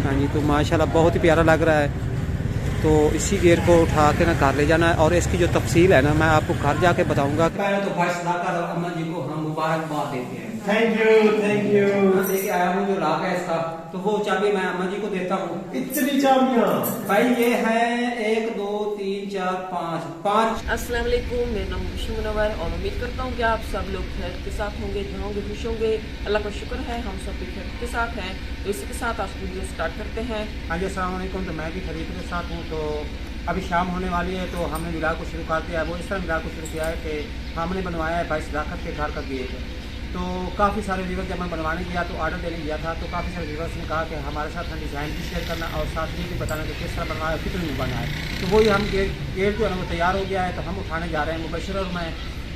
हाँ जी, तो माशाल्लाह बहुत ही प्यारा लग रहा है। तो इसी गेट को उठा के ना घर ले जाना है और इसकी जो तफसील है ना मैं आपको घर जाके बताऊंगा। पहले तो भाई सदाकत और अम्मा जी को हम मुबारकबाद देते हैं। Thank you. मैं लेके आया हूँ जो लाख है इसका, तो वो चाबी मैं अम्मा जी को देता हूँ। इतनी चाबियाँ भाई ये है 1 2 3 4 5। अस्सलाम वालेकुम, मेरा नाम खुशी मुनव्वर और उम्मीद करता हूँ कि आप सब लोग खैर के साथ होंगे, जहाँ होंगे खुश होंगे। अल्लाह का शुक्र है हम सब भी खैर के साथ हैं। तो इसी के साथ आज वीडियो स्टार्ट करते हैं। हाँ जी, अस्सलाम वालेकुम। तो मैं भी खरीद के साथ हूँ। तो अभी शाम होने वाली है तो हमने मिलाद को शुरू कर दिया है। वो इस तरह मिलाद को शुरू किया है कि हमने बनवाया है भाई सदाकत के घर का गेट। तो काफ़ी सारे व्यूवर जब मैं बनवाने गया तो ऑर्डर देने गया था तो काफ़ी सारे व्यूवर्स ने कहा कि हमारे साथ हम डिज़ाइन भी शेयर करना और साथ ये भी बताना कि किस तरह बनवाया कितने में बना है। तो वही हम गेट जो है वो तैयार हो गया है, तो हम उठाने जा रहे हैं मुबशर और मैं।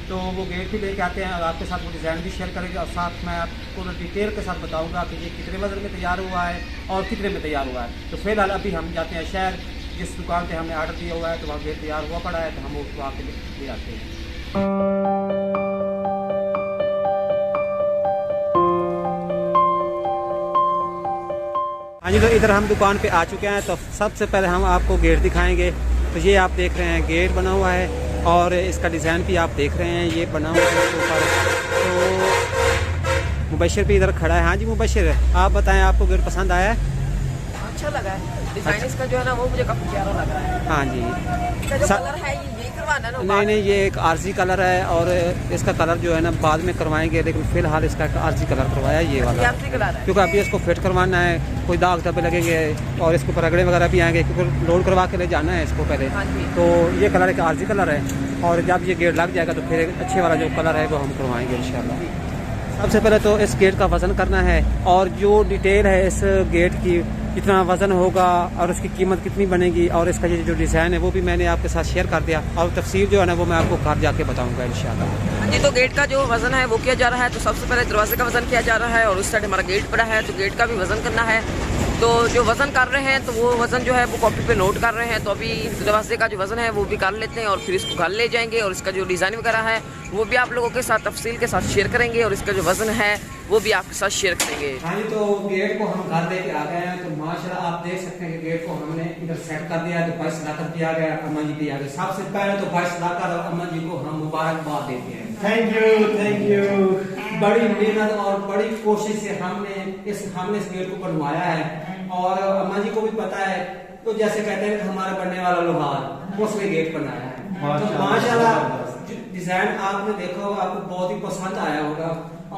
तो वो गेट भी लेके आते हैं और आपके साथ वो डिज़ाइन भी शेयर करेंगे और साथ मैं आपको डिटेल के साथ बताऊँगा कि ये कितने वजन में तैयार हुआ है और कितने में तैयार हुआ है। तो फिलहाल अभी हम जाते हैं शहर, जिस दुकान पर हमने ऑर्डर दिया हुआ है तो वहाँ गेट तैयार हुआ पड़ा है, तो हम उसको आके ले आते हैं। हाँ जी, तो इधर हम दुकान पे आ चुके हैं। तो सबसे पहले हम आपको गेट दिखाएंगे। तो ये आप देख रहे हैं गेट बना हुआ है और इसका डिज़ाइन भी आप देख रहे हैं, ये बना हुआ है इसके ऊपर। तो मुबशर भी इधर खड़ा है। हाँ जी मुबशर, आप बताएं आपको गेट पसंद आया है? अच्छा लगा है डिजाइन इसका जो है ना, वो मुझे काफी प्यारा लग रहा है। हाँ जी, इसका जो कलर है ये करवाना ना? नहीं, ये एक आरजी कलर है और इसका कलर जो है ना बाद में करवाएंगे, लेकिन फिलहाल इसका आरजी कलर करवाया है ये वाला, क्योंकि अभी इसको फिट करवाना है। कोई दाग धब्बे लगेंगे और इसको रगड़े वगैरह भी आएंगे क्योंकि लोड करवा के ले जाना है इसको पहले। तो ये कलर एक आरजी कलर है और जब ये गेट लग जाएगा तो फिर एक अच्छे वाला जो कलर है वो हम करवाएंगे इंशाल्लाह। सबसे पहले तो इस गेट का वज़न करना है और जो डिटेल है इस गेट की, कितना वज़न होगा और उसकी कीमत कितनी बनेगी और इसका ये जो डिज़ाइन है वो भी मैंने आपके साथ शेयर कर दिया और तफसील जो है ना वो मैं आपको घर जाके बताऊंगा इंशाल्लाह। हाँ जी, तो गेट का जो वज़न है वो किया जा रहा है। तो सबसे पहले दरवाजे का वज़न किया जा रहा है और उस साइड हमारा गेट पड़ा है, तो गेट का भी वज़न करना है। तो जो वज़न कर रहे हैं तो वो वज़न जो है वो कॉपी पे नोट कर रहे हैं। तो अभी दरवाजे का जो वज़न है वो भी कर लेते हैं और फिर इसको घर ले जाएंगे और इसका जो डिज़ाइन वगैरह है वो भी आप लोगों के साथ तफसील के साथ शेयर करेंगे और इसका जो वज़न है वो भी आपके साथ शेयर करेंगे। हाँ जी, तो गेट को हम घर लेके आ गए हैं। तो माशाल्लाह आप देख सकते हैं कि गेट को हमने इधर सेट कर दिया है। तो भाई सदाकत भी आ गया, अम्मा जी भी आ गए। सबसे पहले तो भाई सदाकत और अम्मा जी को हम मुबारकबाद देते हैं। Thank you. बड़ी मेहनत और बड़ी कोशिश से हमने इस गेट को बनवाया है और अम्मा जी को भी पता है। तो जैसे कहते हैं हमारा बनने वाला लोहार उसने गेट बनाया है। तो माशाल्लाह डिजाइन आपने देखा होगा, आपको बहुत ही पसंद आया होगा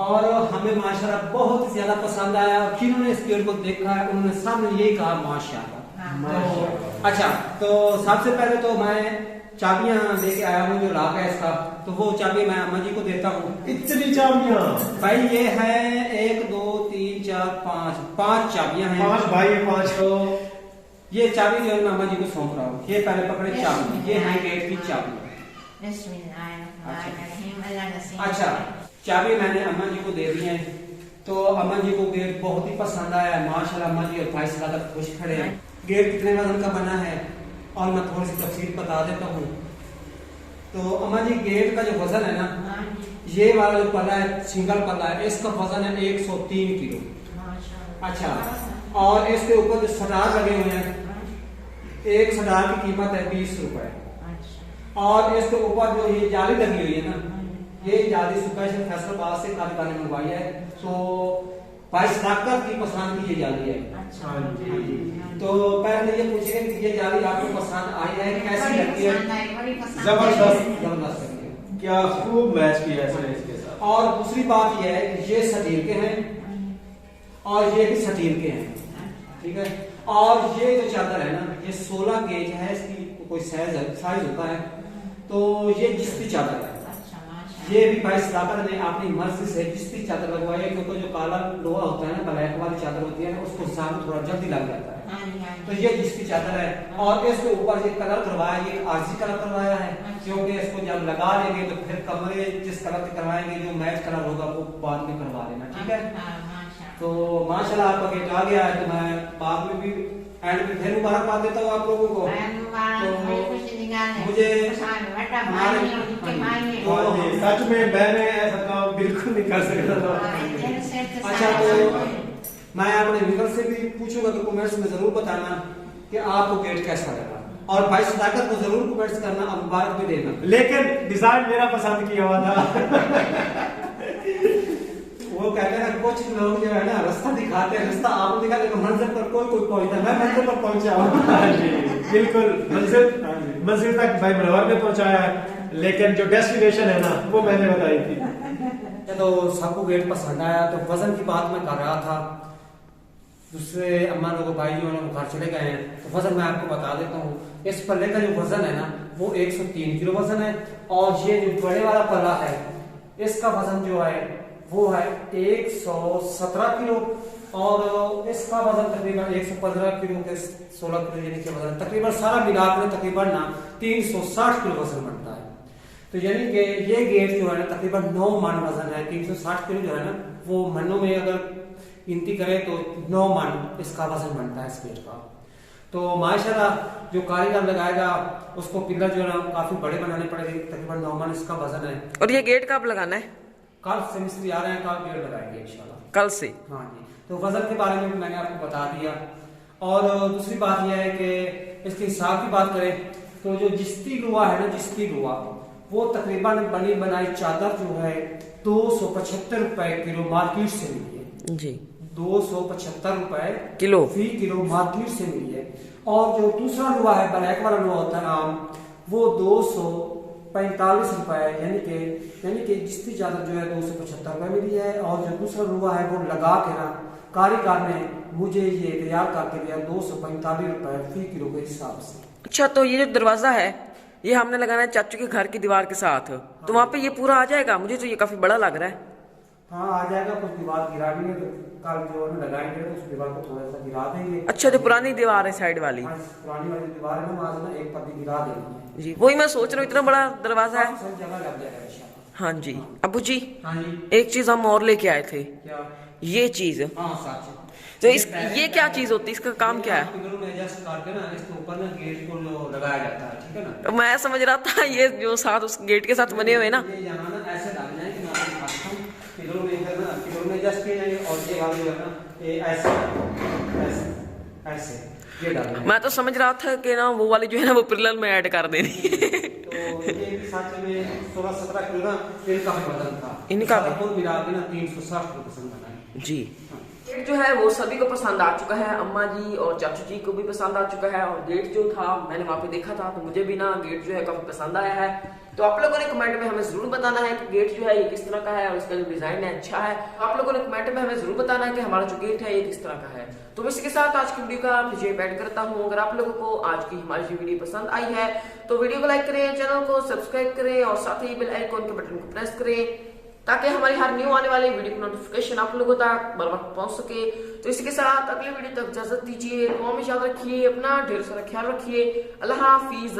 और हमें माशाल्लाह बहुत ज्यादा पसंद आया। जिन्होंने इस गेट को देखा है उन्होंने सब ने यही कहा माशाल्लाह। तो अच्छा, तो सबसे पहले तो मैं चाबियां लेके आया हूँ जो लॉक है इसका, तो वो चाबी मैं अम्मा जी को देता हूँ। इतनी चाबियाँ भाई ये है 1 2 3 4 5 चाबियां हैं। 5 भाई 5। तो ये चाबी जो है मैं अम्मा जी को सौंप रहा हूँ। ये पहले पकड़े चाबी, ये है गेट की चाबी। अच्छा, चाबी मैंने अम्मा जी को दे दी है। तो अम्मा जी को गेट बहुत ही पसंद आया है माशाल्लाह। अम्मा जी और भाई सदाकत खुश खड़े हैं। गेट कितने वजन का बना है और मैं थोड़ी सी तफसील बता देता हूँ। तो अम्मा जी गेट का जो वजन है ना, ये वाला जो पल्ला है सिंगल पल्ला है, इसका वजन है 103 किलो। अच्छा, और इसके ऊपर जो सटार लगे हुए हैं, एक सटार की कीमत है 20 रुपए। और इसके ऊपर जो ये जाली लगी हुई है ना, ये जाली स्पेशल फैसलाबाद से कारखाने में मंगवाई है। तो भाई सदाकत की पसंद की ये जाली है। अच्छा जी। तो पहले ये पूछेंगे कि ये जाली आपको पसंद आई है, कैसी लगती है? जबरदस्त क्या खूब मैच किया है इसके साथ। और दूसरी बात यह है कि ये स्टील के हैं और ये भी स्टील के हैं, ठीक है। और ये जो चादर है ना, ये 16 गेज है, इसकी कोई साइज होता है। तो ये जिस्ती चादर है। ये भी भाई सदाकत ने अपनी मर्जी से जिस्ती चादर लगवाई है, क्योंकि जो काला लोहा होता है ना, ब्लैक वाली चादर होती है ना, उसको साथ थोड़ा जल्दी लग जाता है। तो ये जिसकी चादर है और इसके ऊपर ये कलर करवाया, ये आरजी कलर करवाया है, क्योंकि इसको जब लगा लेंगे तो फिर कमरे जिस कलर के करवाएंगे जो मैच कलर होगा वो बाद में करवा लेना, ठीक है। तो माशाल्लाह आपका गेट आ गया है। तो मैं बाद में भी एंड में फिर मुबारकबाद देता हूँ आप लोगों को। मुझे सच में मैंने ऐसा काम बिल्कुल नहीं कर सकता था। अच्छा, तो मैं अपने व्यूअर से भी पूछूंगा कि कमेंट्स में जरूर बताना कि आपको गेट कैसा लगा, और भाई सदाकत को जरूर कमेंट्स करना और मुबारक भी देना। लेकिन डिजाइन मेरा पसंद किया हुआ था। वो कहते हैं ना कुछ लोग जो है ना रास्ता दिखाते हैं, रास्ता आपको दिखाते हैं, मंजिल पर कोई पहुंचता, मैं मंजिल पर पहुंचा हूँ। बिल्कुल मंजिल तक भाई मनोहर ने पहुंचाया है, लेकिन जो डेस्टिनेशन है ना वो मैंने बताई थी। तो सबको गेट पसंद आया। तो वजन की बात मैं कर रहा था, दूसरे अम्मा लोगों भाई जो है घर चले गए हैं, तो वजन मैं आपको बता देता हूँ। इस पल्ले का जो वजन है ना वो 103 किलो वजन है, और ये जो बड़े वाला पल्ला है इसका वजन जो है वो है 117 किलो, और इसका वजन तकरीबन 115 किलो के 16 किलो यानी कि वजन तकरीबन सारा मिलाकर तकरीबन ना 360 किलो वजन बनता है। तो यानी कि ये गेट जो है ना तकरीबन 9 मन वजन है। 360 किलो जो है ना वो मनों में अगर गिनती करें तो 9 मन इसका वजन बनता है इस गेट का। तो माशाल्लाह जो कारीगर लगाएगा उसको पिलर जो है ना काफी बड़े बनाने पड़ेंगे, तकरीबन 9 मन इसका वजन है। और ये गेट कब लगाना है? कल से मिस्त्री आ रहे हैं, कल गेट लगाएंगे इंशाल्लाह कल से। हाँ जी। तो वजन के बारे में भी मैंने आपको बता दिया। और दूसरी बात यह है कि इसके हिसाब की बात करें तो जो जिस्ती लुआ है ना, जिस्ती लुआ वो तकरीबन बनी बनाई चादर जो है 275 रुपए किलो मार्केट से मिली है जी। 275 रुपए किलो फी किलो मार्केट से मिली है। और जो दूसरा लुआ है ब्लैक वाला लुआ होता है आम, वो 245 रुपए यानी कि जिसकी चादर जो है 275 रुपए मिली है। और जो दूसरा लुआ है वो लगा के ना कारीगर ने मुझे ये तैयार करके दिया 245 रुपए फी किलो के हिसाब से। अच्छा, तो ये जो दरवाजा है ये हमने लगाना है चाचू के घर की दीवार के साथ, तो वहाँ पे ये पूरा आ जाएगा? मुझे तो ये काफी बड़ा लग रहा है। हाँ आ जाएगा, कुछ दीवार गिरा भी है तो कल जो है लगाएंगे तो उस दीवार को थोड़ा सा गिरा देंगे। अच्छा, जो पुरानी दीवार है साइड वाली, पुरानी वाली दीवार है ना वहाँ से ना एक पत्ती गिरा देंगे जी। वही मैं सोच रहा हूँ, इतना बड़ा दरवाजा है। सब जगह लग जाएगा इंशाल्लाह। हाँ जी। अबू जी हाँ जी। एक चीज हम और लेके आए थे, क्या? ये चीज। हाँ सच। तो ये क्या चीज होती है, इसका काम क्या है? पिलरों में एडजस्ट करके ना इसके ऊपर ना गेट को लगाया जाता है, ठीक है ना। तो मैं समझ रहा था ये जो साथ उस गेट के साथ बने हुए ना, ये यहाँ ना ऐसे डाल जाए कि मैं आपको दिखाता हूँ। पिलरों में इधर ना पिलरों में एडजस्ट किए जाएंगे, और ये वाले जो है ना ये ऐसे ऐसे ऐसे ये डालना है। मैं तो समझ रहा था कि ना वो वाली जो है ना वो पिलर में ऐड कर देनी। तो ये भी साथ में 16-17 किलो ना इनका भी वजन था, इनका भी कुल मिला के ना 360 किलो पसंद बना है जी। गेट जो है वो सभी को पसंद आ चुका है, अम्मा जी और चाचू जी को भी पसंद आ चुका है। और गेट जो था मैंने वहाँ पे देखा था तो मुझे भी ना गेट जो है काफी पसंद आया है। तो आप लोगों ने कमेंट में हमें जरूर बताना है कि गेट जो है ये किस तरह का है और इसका जो डिजाइन है अच्छा है। आप लोगों ने कमेंट में हमें जरूर बताना है कि हमारा जो गेट है ये किस तरह का है। तो इसी के साथ आज की वीडियो का मुझे ऐड करता हूँ। अगर आप लोगों को आज की हमारी वीडियो पसंद आई है तो वीडियो को लाइक करें, चैनल को सब्सक्राइब करें और साथ ही बेल आइकॉन के बटन को प्रेस करें ताकि हमारी हर न्यू आने वाली वीडियो की नोटिफिकेशन आप लोगों तक बर वक्त पहुंच सके। तो इसी के साथ अगले वीडियो तक इजाजत दीजिए। दुआ में याद रखिए, अपना ढेर सारा ख्याल रखिए। अल्लाह हाफिज।